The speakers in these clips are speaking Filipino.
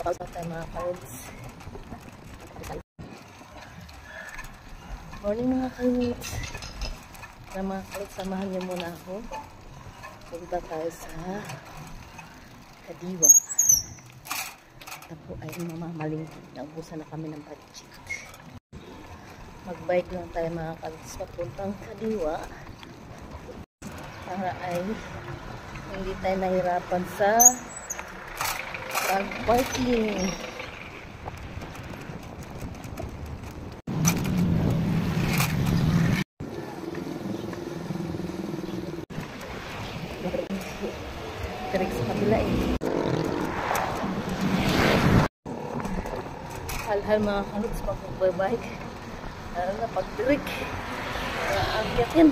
Pasok tayo mga kalits. Morning mga kalits. Mga kalits, samahan niyo muna ako. Punta tayo sa Kadiwa. Ito po ay mamamalingki. Naubusan na kami ng budget. Mag-bike lang tayo mga kalits papuntang Kadiwa. Para ay hindi tayo nahirapan sa pag-parking. Tirik sa kabila eh. Hal-hal mga kalits pag magbabike. Lalo na pag-tirik. Aakyat yan.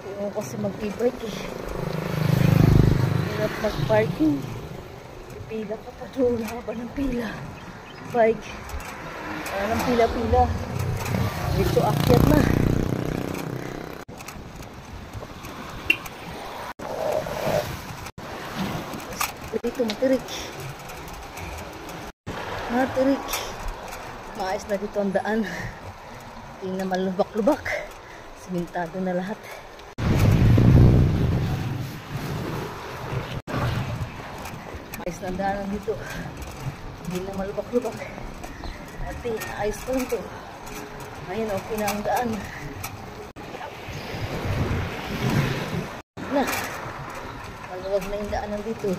Tingnan ko kasi mag-e-bike eh. Hirap mag-parking. Pila ka pa doon. Haba ng pila. Bike. Ng pila-pila. Dito akyat na. Dito matirik. Matirik. Maayos na dito ang daan. Hindi na malubak-lubak. Simintado na lahat. Maayos na ang daan dito. Hindi na malubak-lubak. Ate, ayos pa lang ito. Ayun, okay na ang daan. Na. Maluwag na yung daan dito.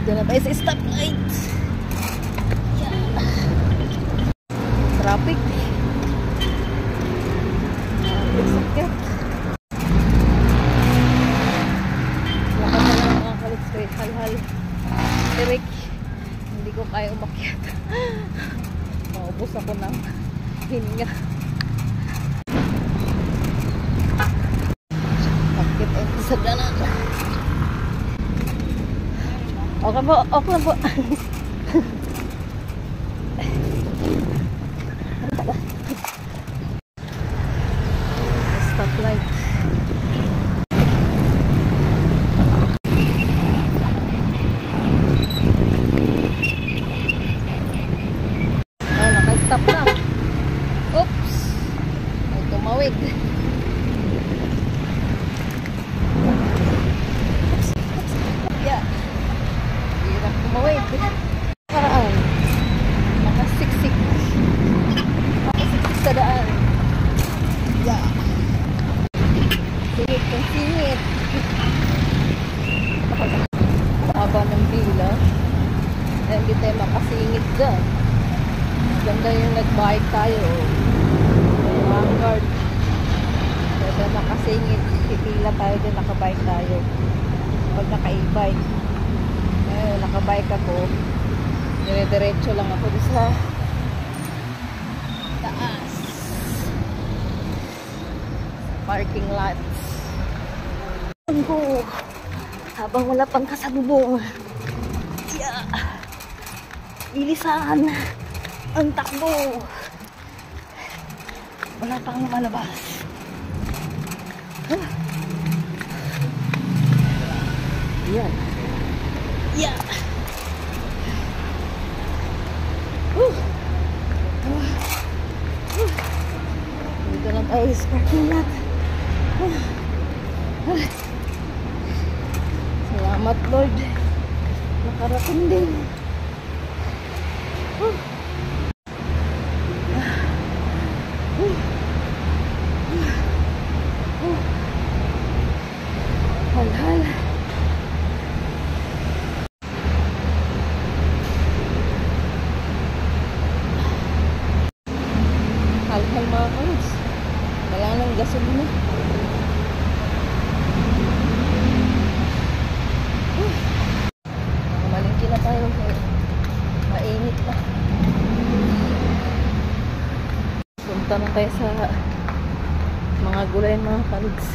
Doon na tayo sa stoplight. Yeah. Traffic. Sakit. Lakad na lang mga kalits. Hal-hal. Tirik. Hindi ko kaya umakyat. Maubos ako ng hininga. Sakit ay sa dana. Okay po, okay lang po. Stoplight. Ah, naka-stop na. Oops. Ay, tumawid. Yeah. Tumawid. Paraan. Nakasiksik. Nakasiksik sa daan. Yeah. Singit kong singit. Haba ng pila. Hindi tayo makasingit dyan. Ganda yung nag-bike tayo. Vanguard. Ganda makasingit. Pipila tayo dyan. Nakabike tayo. Pag naka-e-bike. Nakabike ako, dire-diretso lang ako di sa taas parking lot. Habang wala pang kasalubong, yeah. Bilisan ang takbo, wala pang lumalabas. Yan. Yeah. Dito na tayo sa parking lot. Salamat Lord. Nakarating din. Hal-hal. Hal-hal mga kalits. Wala nang gasolina. Malingki na tayo. Punta na tayo sa mga gulay mga kaligs.